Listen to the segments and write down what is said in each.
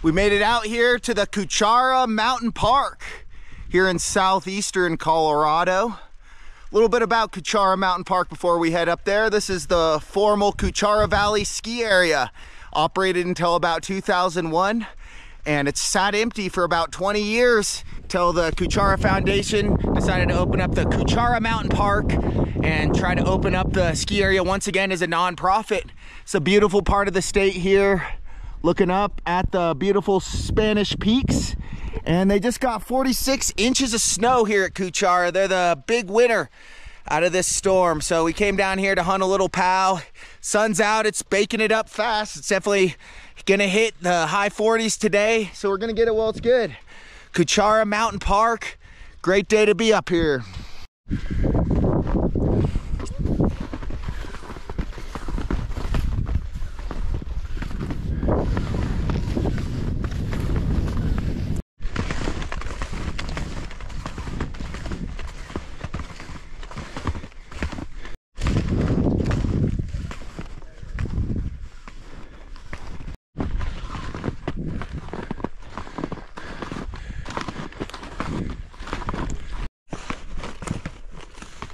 We made it out here to the Cuchara Mountain Park here in southeastern Colorado. A little bit about Cuchara Mountain Park before we head up there. This is the former Cuchara Valley Ski Area, operated until about 2001, and it's sat empty for about 20 years till the Cuchara Foundation decided to open up the Cuchara Mountain Park and try to open up the ski area once again as a nonprofit. It's a beautiful part of the state here, looking up at the beautiful Spanish Peaks, and they just got 46 inches of snow here at Cuchara. They're the big winner out of this storm, so we came down here to hunt a little pow. Sun's out, it's baking it up fast. It's definitely gonna hit the high 40s today, so we're gonna get it while it's good. Cuchara Mountain Park, great day to be up here.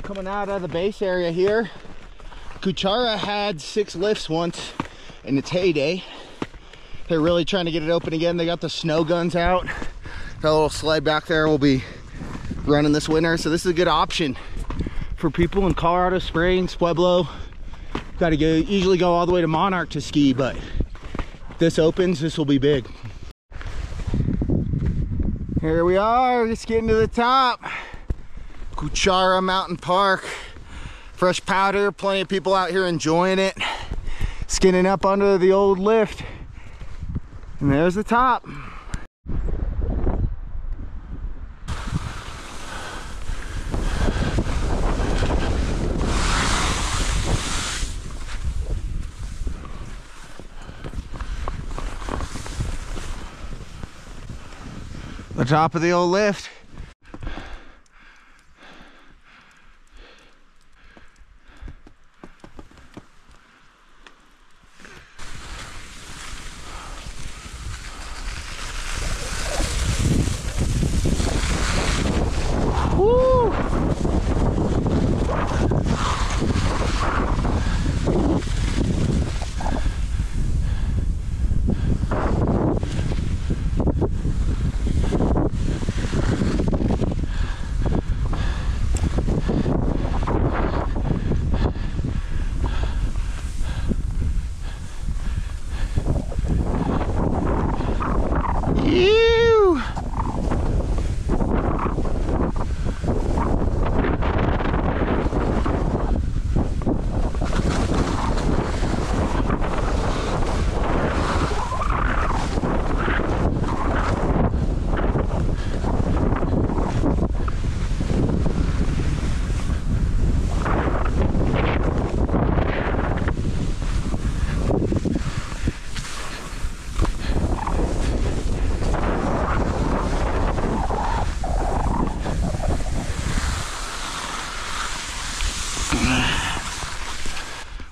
Coming out of the base area here, Cuchara had 6 lifts once in its heyday. They're really trying to get it open again. They got the snow guns out. Got a little sled back there we'll be running this winter, so this is a good option for people in Colorado Springs, Pueblo. Got to usually go all the way to Monarch to ski, but if this opens, this will be big. Here we are, just getting to the top. Cuchara Mountain Park, fresh powder, plenty of people out here enjoying it, skinning up under the old lift, and there's the top. The top of the old lift. Woo!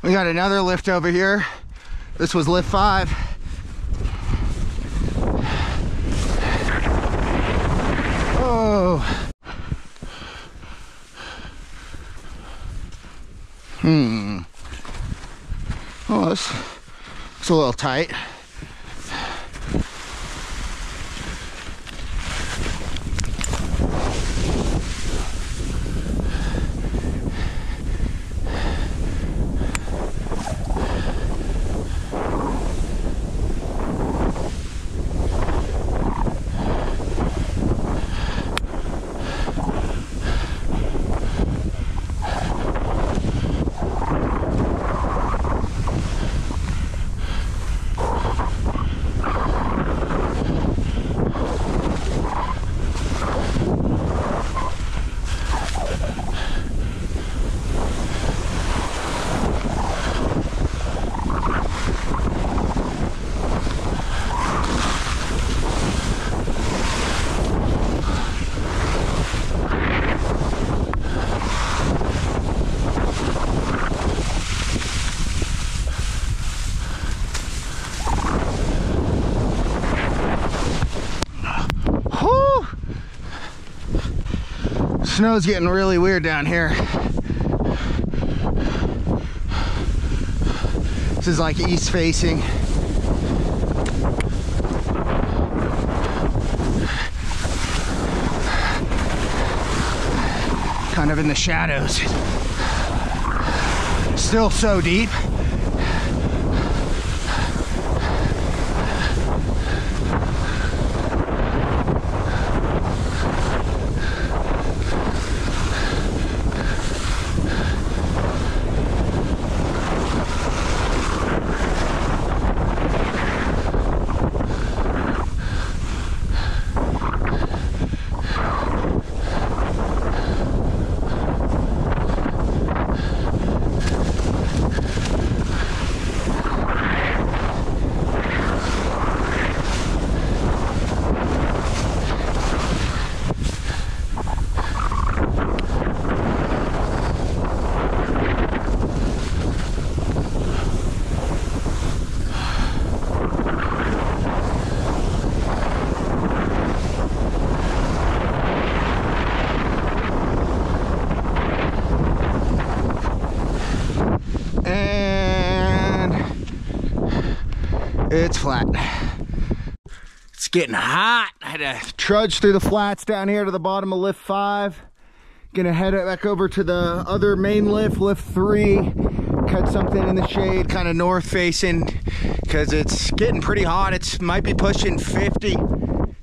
We got another lift over here. This was lift 5. Oh. Oh, it's a little tight. Snow's getting really weird down here. This is like east facing. Kind of in the shadows. Still so deep. It's flat. It's getting hot. I had to trudge through the flats down here to the bottom of lift 5. Gonna head back over to the other main lift, lift 3. Cut something in the shade, kind of north facing, because it's getting pretty hot. It might be pushing 50.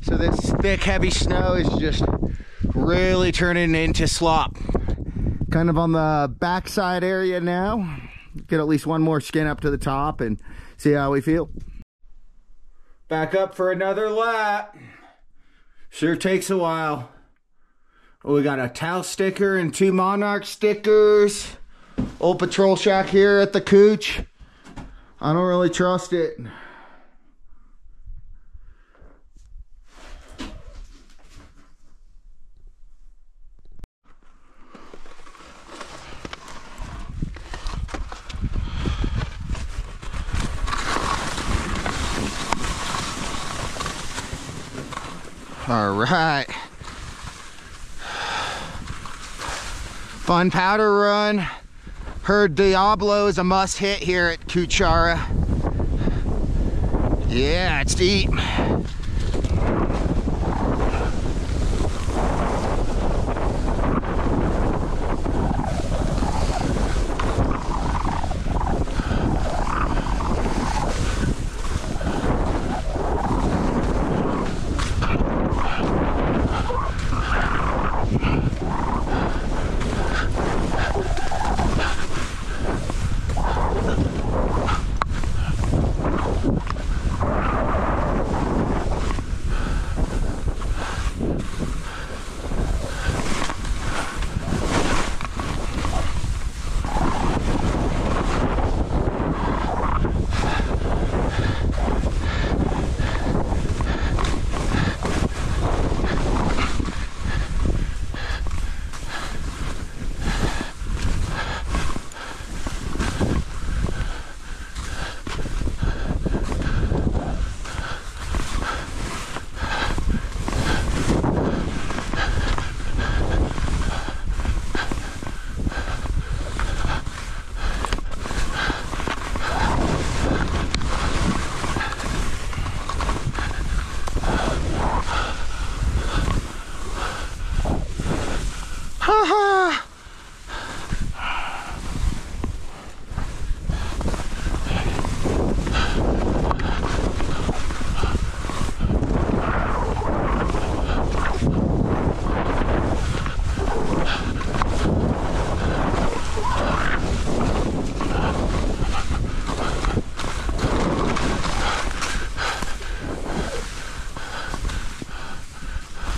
So this thick, heavy snow is just really turning into slop. Kind of on the backside area now. Get at least one more skin up to the top and see how we feel. Back up for another lap. Sure takes a while. We got a towel sticker and 2 Monarch stickers. Old patrol shack here at the Cooch. I don't really trust it. All right. Fun powder run. Heard Diablo is a must hit here at Cuchara. Yeah, it's deep.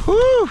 Woo!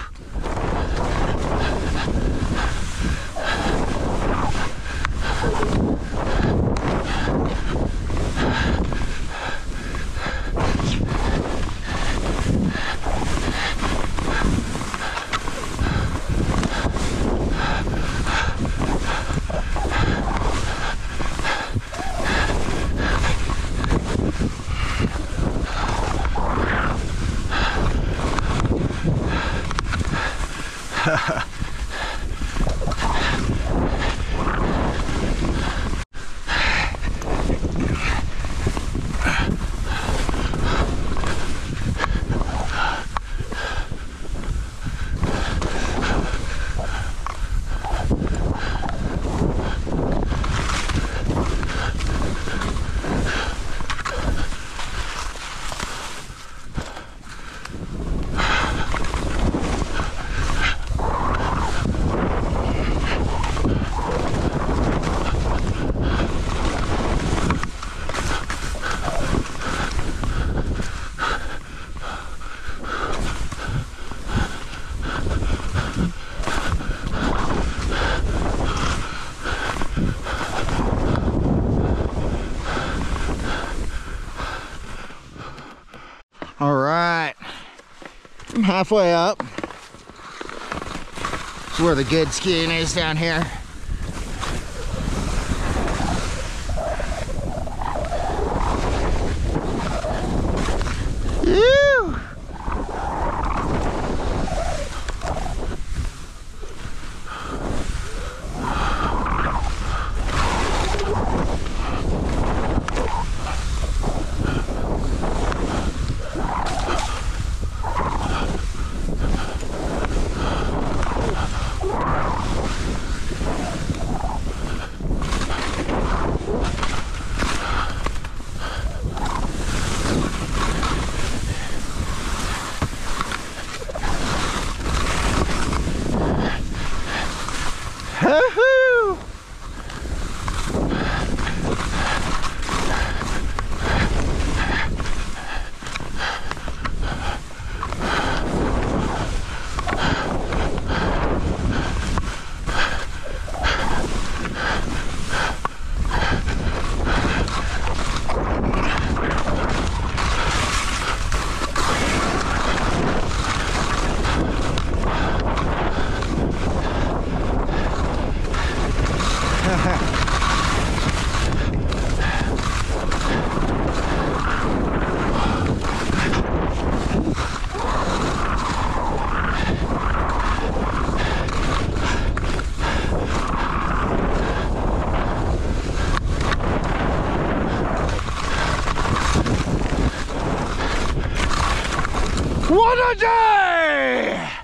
All right, I'm halfway up. This is where the good skiing is down here. Woo! Woohoo! What a day!